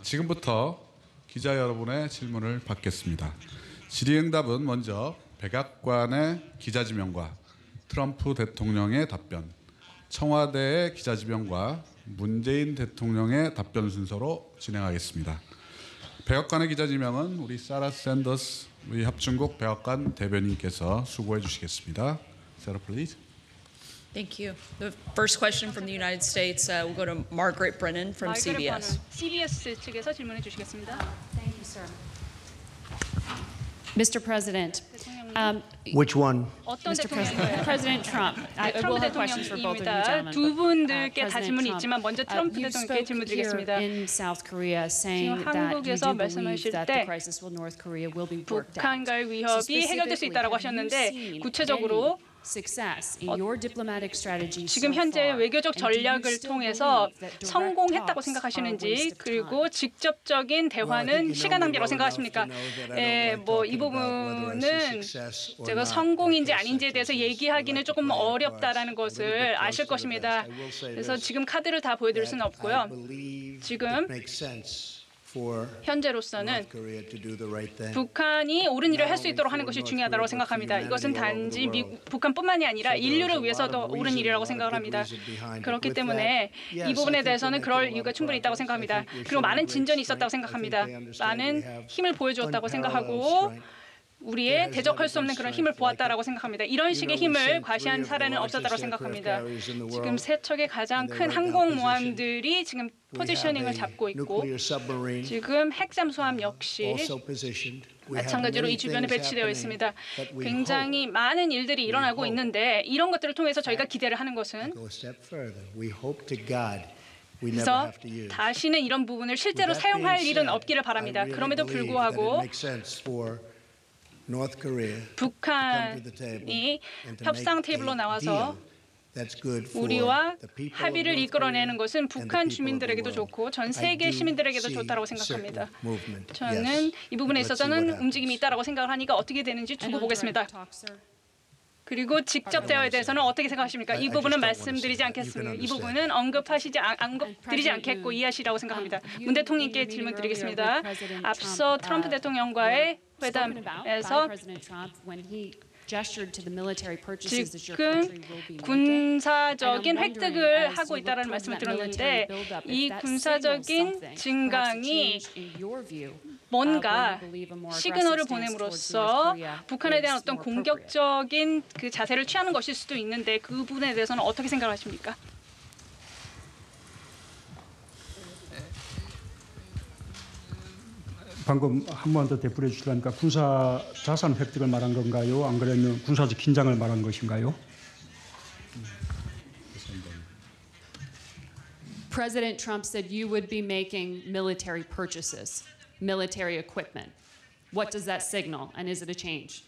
지금부터 기자 여러분의 질문을 받겠습니다. 질의응답은 먼저 백악관의 기자지명과 트럼프 대통령의 답변, 청와대의 기자지명과 문재인 대통령의 답변 순서로 진행하겠습니다. 백악관의 기자지명은 우리 사라 샌더스 우리 합중국 백악관 대변인께서 수고해 주시겠습니다. Sarah, please. Thank you. The first question from the United States will go to Margaret Brennan from CBS. CBS 측에서 질문해 주시겠습니다. Thank you, sir. Mr. President, Which one? 어떤 Mr. 대통령인가요? President Trump. I will 트럼프 have questions for both of you 대통령입니다. gentlemen. 두 분들께 다 President 질문이 Trump, 있지만 먼저 트럼프 you 대통령께 spoke 질문 here 드리겠습니다. in South Korea saying 지금 that you 한국에서 do believe 말씀하실 that 때 the crisis with North Korea will be worked out. 북한과의 위협이 해결될 수 있다고 하셨는데 구체적으로 success in your diplomatic strategy 지금 so 현재 far? 외교적 And do you 전략을 still 통해서 believe that direct 성공했다고 talks are a 생각하시는지 waste of time? 그리고 직접적인 대화는 시간 낭비라고 생각하십니까? 뭐 이 부분은 제가 성공인지 아닌지에 대해서 얘기하기는 조금 어렵다라는 것을 아실 것입니다. 그래서 지금 카드를 다 보여드릴 수는 없고요. 지금 현재로서는 북한이 옳은 일을 할 수 있도록 하는 것이 중요하다고 생각합니다. 이것은 단지 북한뿐만이 아니라 인류를 위해서도 옳은 일이라고 생각을 합니다. 그렇기 때문에 이 부분에 대해서는 그럴 이유가 충분히 있다고 생각합니다. 그리고 많은 진전이 있었다고 생각합니다. 많은 힘을 보여주었다고 생각하고 우리의 대적할 수 없는 그런 힘을 보았다라고 생각합니다. 이런 식의 힘을 과시한 사례는 없었다고 생각합니다. 지금 세 척의 가장 큰 항공모함들이 지금 포지셔닝을 잡고 있고 지금 핵잠수함 역시 마찬가지로 이 주변에 배치되어 있습니다. 굉장히 많은 일들이 일어나고 있는데 이런 것들을 통해서 저희가 기대를 하는 것은 그래서 다시는 이런 부분을 실제로 사용할 일은 없기를 바랍니다. 그럼에도 불구하고 북한이 협상 테이블로 나와서 우리와 합의를 이끌어내는 것은 북한 주민들에게도 좋고 전 세계 시민들에게도 좋다고 생각합니다. 저는 이 부분에 있어서는 움직임이 있다고 생각을 하니까 어떻게 되는지 두고 보겠습니다. 그리고 직접 대화에 대해서는 어떻게 생각하십니까? 이 부분은 말씀드리지 않겠습니다. 이 부분은 언급드리지 않겠고 이해하시라고 생각합니다. 문 대통령께 질문 드리겠습니다. 앞서 트럼프 대통령과의 회담에서 지금 군사적인 획득을 하고 있다는 말씀을 들었는데 이 군사적인 증강이 뭔가 시그널을 보냄으로써 북한에 대한 어떤 공격적인 그 자세를 취하는 것일 수도 있는데 그 부분에 대해서는 어떻게 생각하십니까? 방금 한 번 더 되풀이해 주시려니까 군사 자산 획득을 말한 건가요? 안 그러면 군사적 긴장을 말한 것인가요? President Trump said you would be making military purchases, military equipment. What does that signal, and is it a change?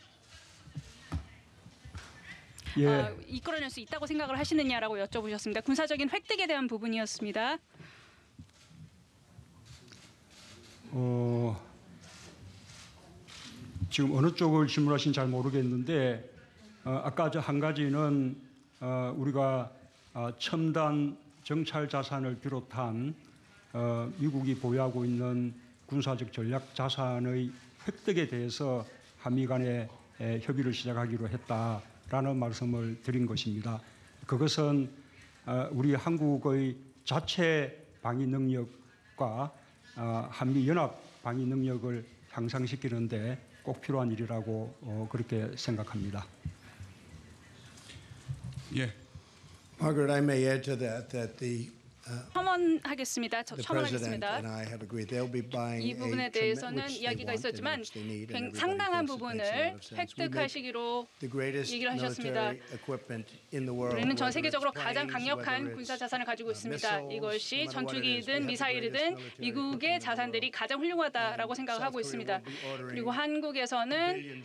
이끌어낼 수 있다고 생각을 하시느냐라고 여쭤보셨습니다. 군사적인 획득에 대한 부분이었습니다. 지금 어느 쪽을 질문하신지 잘 모르겠는데 아까 저 한 가지는 우리가 첨단 정찰 자산을 비롯한 미국이 보유하고 있는 군사적 전략 자산의 획득에 대해서 한미 간에 협의를 시작하기로 했다라는 말씀을 드린 것입니다. 그것은 우리 한국의 자체 방위 능력과 한미 연합 방위 능력을 향상시키는데 꼭 필요한 일이라고 그렇게 생각합니다. 예. Margaret, I may add to that the 첨언하겠습니다. the 첨언하겠습니다. president and I have agreed they'll be buying 이 부분에 대해서는 이야기가 있었지만 상당한 부분을 획득하시기로 얘기를 하셨습니다. 우리는 전 세계적으로 가장 강력한 군사 자산을 가지고 있습니다. 이것이 전투기든 미사일이든 미국의 자산들이 가장 훌륭하다라고 생각을 하고 있습니다. 그리고 한국에서는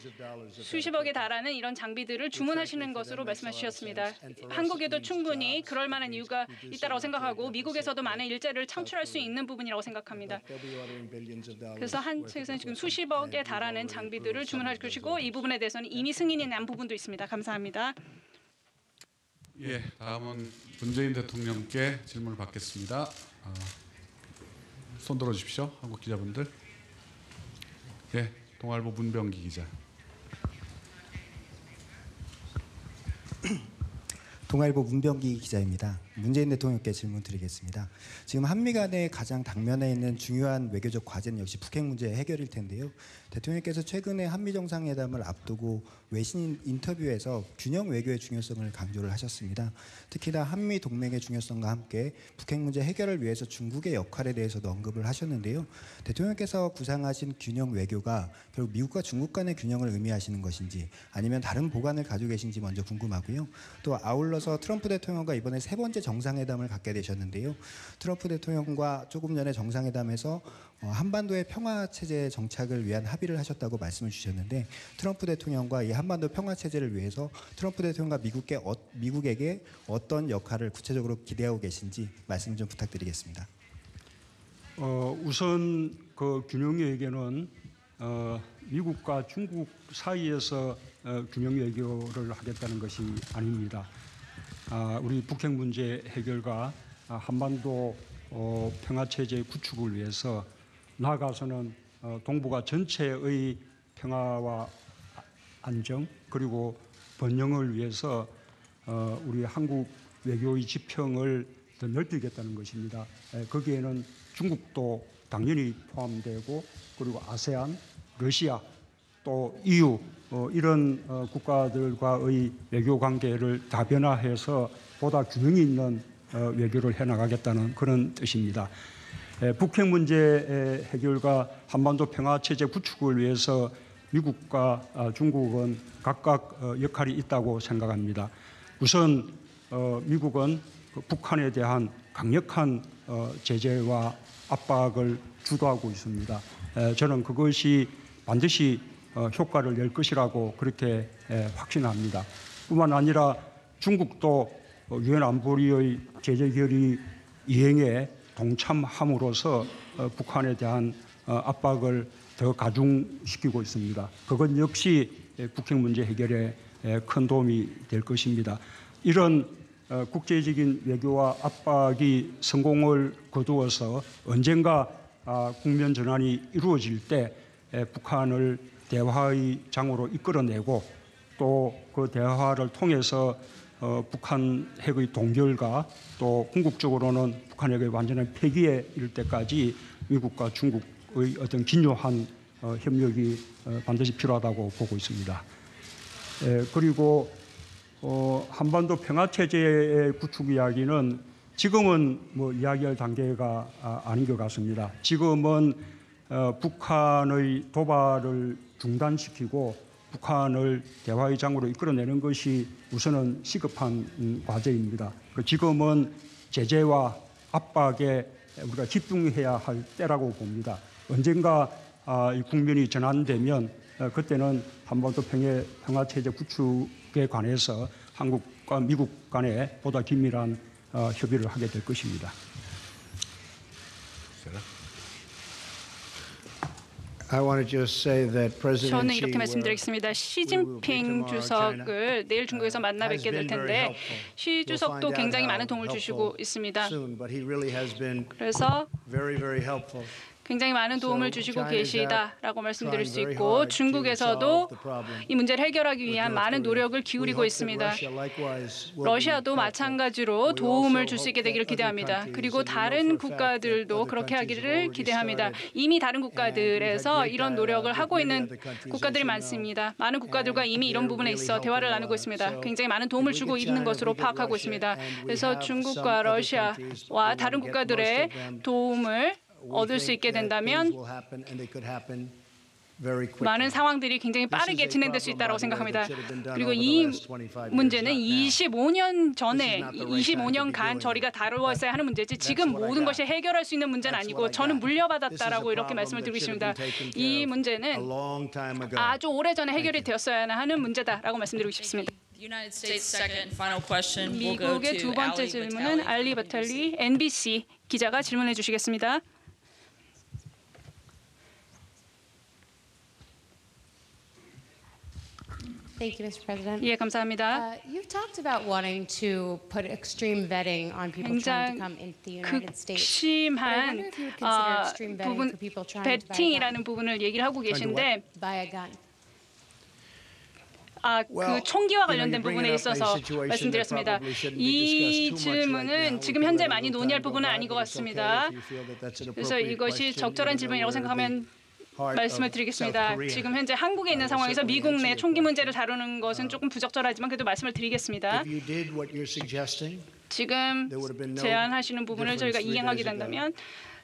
수십억에 달하는 이런 장비들을 주문하시는 것으로 말씀하셨습니다. 한국에도 충분히 그럴 만한 이유가 있다고 생각하고 미국에서도 많은 일자리를 창출할 수 있는 부분이라고 생각합니다. 그래서 한측에서는 지금 수십억에 달하는 장비들을 주문할 것이고 이 부분에 대해서는 이미 승인이 난 부분도 있습니다. 감사합니다. 예, 다음은 문재인 대통령께 질문을 받겠습니다. 손 들어주십시오. 한국 기자분들. 예, 동아일보 문병기 기자. 동아일보 문병기 기자입니다. 문재인 대통령께 질문 드리겠습니다. 지금 한미 간의 가장 당면에 있는 중요한 외교적 과제는 역시 북핵 문제 해결일 텐데요. 대통령께서 최근에 한미 정상회담을 앞두고 외신 인터뷰에서 균형 외교의 중요성을 강조를 하셨습니다. 특히나 한미 동맹의 중요성과 함께 북핵 문제 해결을 위해서 중국의 역할에 대해서도 언급을 하셨는데요. 대통령께서 구상하신 균형 외교가 결국 미국과 중국 간의 균형을 의미하시는 것인지 아니면 다른 보관을 가지고 계신지 먼저 궁금하고요. 또 아울러서 트럼프 대통령과 이번에 세 번째 정상회담을 갖게 되셨는데요. 트럼프 대통령과 조금 전에 정상회담에서 한반도의 평화 체제 정착을 위한 합의를 하셨다고 말씀을 주셨는데 트럼프 대통령과 이 한반도 평화 체제를 위해서 트럼프 대통령과 미국에게 어떤 역할을 구체적으로 기대하고 계신지 말씀 좀 부탁드리겠습니다. 우선 그 균형 외교는 미국과 중국 사이에서 균형 외교를 하겠다는 것이 아닙니다. 우리 북핵 문제 해결과 한반도 평화 체제 구축을 위해서 나아가서는 동북아 전체의 평화와 안정 그리고 번영을 위해서 우리 한국 외교의 지평을 더 넓히겠다는 것입니다. 거기에는 중국도 당연히 포함되고 그리고 아세안, 러시아 또 EU 이런 국가들과의 외교 관계를 다변화해서 보다 균형이 있는 외교를 해나가겠다는 그런 뜻입니다. 북핵 문제 해결과 한반도 평화 체제 구축을 위해서 미국과 중국은 각각 역할이 있다고 생각합니다. 우선 미국은 북한에 대한 강력한 제재와 압박을 주도하고 있습니다. 저는 그것이 반드시 효과를 낼 것이라고 그렇게 확신합니다. 뿐만 아니라 중국도 유엔 안보리의 제재 결의 이행에 동참함으로써 북한에 대한 압박을 더 가중시키고 있습니다. 그건 역시 북핵 문제 해결에 큰 도움이 될 것입니다. 이런 국제적인 외교와 압박이 성공을 거두어서 언젠가 국면 전환이 이루어질 때 북한을 대화의 장으로 이끌어내고 또 그 대화를 통해서 북한 핵의 동결과 또 궁극적으로는 북한 핵의 완전한 폐기에 이를 때까지 미국과 중국의 어떤 긴요한 협력이 반드시 필요하다고 보고 있습니다. 그리고 한반도 평화체제의 구축 이야기는 지금은 뭐 이야기할 단계가 아닌 것 같습니다. 지금은 북한의 도발을 중단시키고 북한을 대화의 장으로 이끌어내는 것이 우선은 시급한 과제입니다. 지금은 제재와 압박에 우리가 집중해야 할 때라고 봅니다. 언젠가 이 국면이 전환되면 그때는 한반도 평화체제 구축에 관해서 한국과 미국 간에 보다 긴밀한 협의를 하게 될 것입니다. 저는 이렇게 말씀드리겠습니다. 시진핑 주석을 내일 중국에서 만나 뵙게 될 텐데 시 주석도 굉장히 많은 도움을 주시고 있습니다. 그래서 굉장히 많은 도움을 주시고 계시다라고 말씀드릴 수 있고 중국에서도 이 문제를 해결하기 위한 많은 노력을 기울이고 있습니다. 러시아도 마찬가지로 도움을 줄 수 있게 되기를 기대합니다. 그리고 다른 국가들도 그렇게 하기를 기대합니다. 이미 다른 국가들에서 이런 노력을 하고 있는 국가들이 많습니다. 많은 국가들과 이미 이런 부분에 있어 대화를 나누고 있습니다. 굉장히 많은 도움을 주고 있는 것으로 파악하고 있습니다. 그래서 중국과 러시아와 다른 국가들의 도움을 얻을 수 있게 된다면 많은 상황들이 굉장히 빠르게 진행될 수 있다고 생각합니다. 그리고 이 문제는 25년 전에 25년간 저희가 다루었어야 하는 문제지 지금 모든 것이 해결할 수 있는 문제는 아니고 저는 물려받았다라고 이렇게 말씀을 드리고 싶습니다. 이 문제는 아주 오래전에 해결이 되었어야 하는 문제다라고 말씀드리고 싶습니다. 미국의 두 번째 질문은 알리 바탈리 NBC 기자가 질문해 주시겠습니다. Thank you, Mr. President. 예, 감사합니다. You've talked about wanting to put extreme vetting on people trying to come into the United States. 극심한 부분 배팅이라는 부분을 얘기를 하고 계신데 Buy a gun. 그 총기와 관련된 부분에 있어서 말씀드렸습니다. 이 질문은 지금 현재 많이 논의할 부분은 아닌 것 같습니다. 그래서 이것이 적절한 질문이라고 생각하면 말씀을 드리겠습니다. 지금 현재 한국에 있는 상황에서 미국 내 총기 문제를 다루는 것은 조금 부적절하지만 그래도 말씀을 드리겠습니다. 지금 제안하시는 부분을 저희가 이행하게 된다면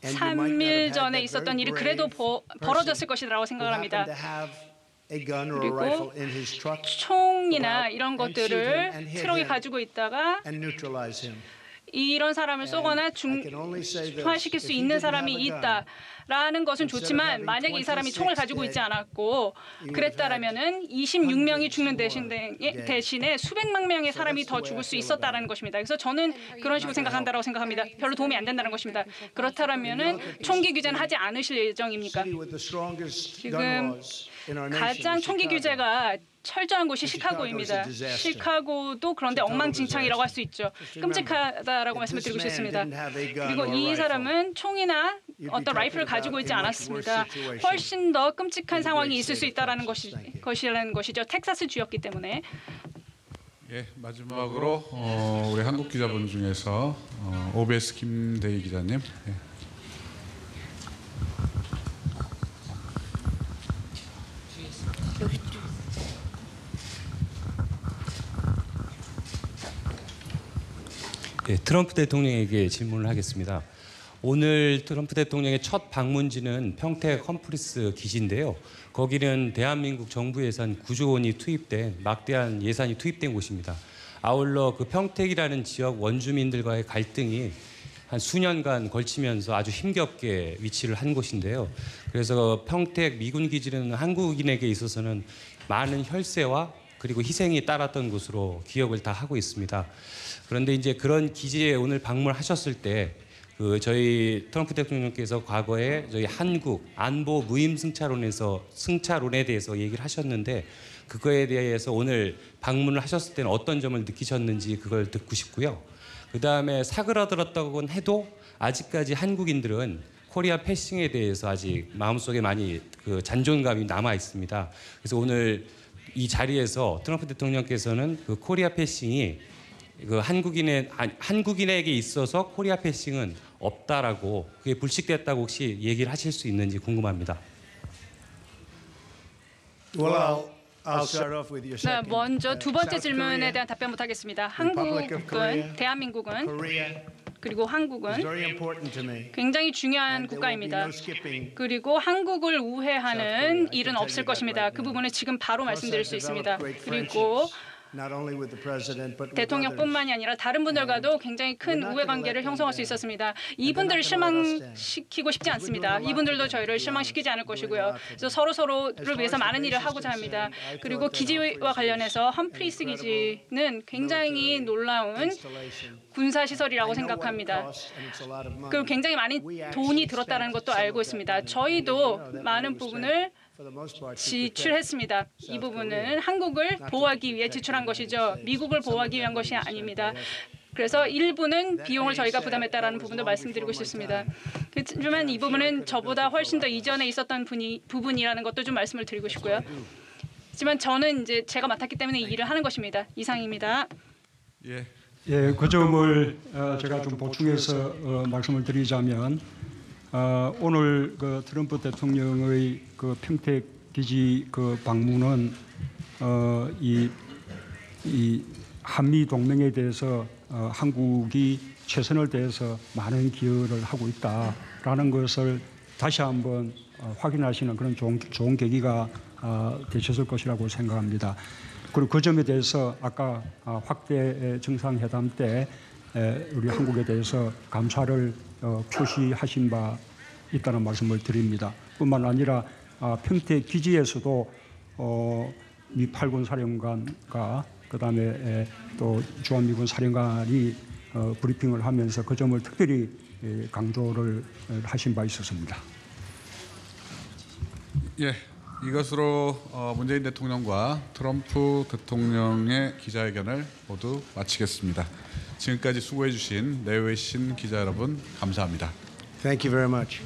3일 전에 있었던 일이 그래도 벌어졌을 것이라고 생각을 합니다. 그리고 총이나 이런 것들을 트럭에 가지고 있다가 이런 사람을 쏘거나 중화시킬 수 있는 사람이 있다라는 것은 좋지만 만약에 이 사람이 총을 가지고 있지 않았고 그랬다라면은 26명이 죽는 대신에 수백만 명의 사람이 더 죽을 수 있었다라는 것입니다. 그래서 저는 그런 식으로 생각한다라고 생각합니다. 별로 도움이 안 된다는 것입니다. 그렇다라면은 총기 규제는 하지 않으실 예정입니까? 지금 가장 총기 규제가 철저한 곳이 시카고입니다. 시카고도 그런데 엉망진창이라고 할 수 있죠. 끔찍하다라고 말씀을 드리고 싶습니다. 그리고 이 사람은 총이나 어떤 라이플을 가지고 있지 않았습니다. 훨씬 더 끔찍한 상황이 있을 수 있다라는 것이라는 것이죠. 텍사스 주였기 때문에. 예, 마지막으로 우리 한국 기자분 중에서 OBS 김대희 기자님. 예. 네, 트럼프 대통령에게 질문을 하겠습니다. 오늘 트럼프 대통령의 첫 방문지는 평택 험프리스 기지인데요. 거기는 대한민국 정부 예산 9조 원이 투입된 막대한 예산이 투입된 곳입니다. 아울러 그 평택이라는 지역 원주민들과의 갈등이 한 수년간 걸치면서 아주 힘겹게 위치를 한 곳인데요. 그래서 평택 미군 기지는 한국인에게 있어서는 많은 혈세와 그리고 희생이 따랐던 곳으로 기억을 다 하고 있습니다. 그런데 이제 그런 기지에 오늘 방문하셨을 때 저희 트럼프 대통령께서 과거에 저희 한국 안보 무임 승차론에 대해서 얘기를 하셨는데 그거에 대해서 오늘 방문을 하셨을 때는 어떤 점을 느끼셨는지 그걸 듣고 싶고요. 그 다음에 사그라들었다고는 해도 아직까지 한국인들은 코리아 패싱에 대해서 아직 마음속에 많이 그 잔존감이 남아 있습니다. 그래서 오늘 이 자리에서 트럼프 대통령께서는 그 코리아 패싱이 그 한국인에게 있어서 코리아 패싱은 없다라고 그게 불식됐다고 혹시 얘기를 하실 수 있는지 궁금합니다. 네, 먼저 두 번째 질문에 대한 답변부터 하겠습니다. 한국은, 대한민국은 그리고 한국은 굉장히 중요한 국가입니다. 그리고 한국을 우회하는 일은 없을 것입니다. 그 부분은 지금 바로 말씀드릴 수 있습니다. 그리고 대통령뿐만이 아니라 다른 분들과도 굉장히 큰 우애 관계를 형성할 수 있었습니다. 이분들을 실망시키고 싶지 않습니다. 이분들도 저희를 실망시키지 않을 것이고요. 그래서 서로를 위해서 많은 일을 하고자 합니다. 그리고 기지와 관련해서 험프리스 기지는 굉장히 놀라운 군사시설이라고 생각합니다. 그리고 굉장히 많은 돈이 들었다는 것도 알고 있습니다. 저희도 많은 부분을 지출했습니다. 이 부분은 한국을 보호하기 위해 지출한 것이죠. 미국을 보호하기 위한 것이 아닙니다. 그래서 일부는 비용을 저희가 부담했다라는 부분도 말씀드리고 싶습니다. 하지만 이 부분은 저보다 훨씬 더 이전에 있었던 부분이라는 것도 좀 말씀을 드리고 싶고요. 하지만 저는 이제 제가 맡았기 때문에 이 일을 하는 것입니다. 이상입니다. 예. 예, 그 점을 제가 좀 보충해서 말씀을 드리자면 오늘 그 트럼프 대통령의 그 평택 기지 그 방문은 이 한미 동맹에 대해서 한국이 최선을 다해서 많은 기여를 하고 있다라는 것을 다시 한번 확인하시는 그런 좋은 계기가 되셨을 것이라고 생각합니다. 그리고 그 점에 대해서 아까 확대 정상회담 때 우리 한국에 대해서 감사를 표시하신 바 있다는 말씀을 드립니다. 뿐만 아니라 평택 기지에서도 미 8군 사령관과 그다음에 또 주한미군 사령관이 브리핑을 하면서 그 점을 특별히 강조를 하신 바 있었습니다. 예, 이것으로 문재인 대통령과 트럼프 대통령의 기자회견을 모두 마치겠습니다. 지금까지 수고해 주신 내외신 기자 여러분 감사합니다. Thank you very much.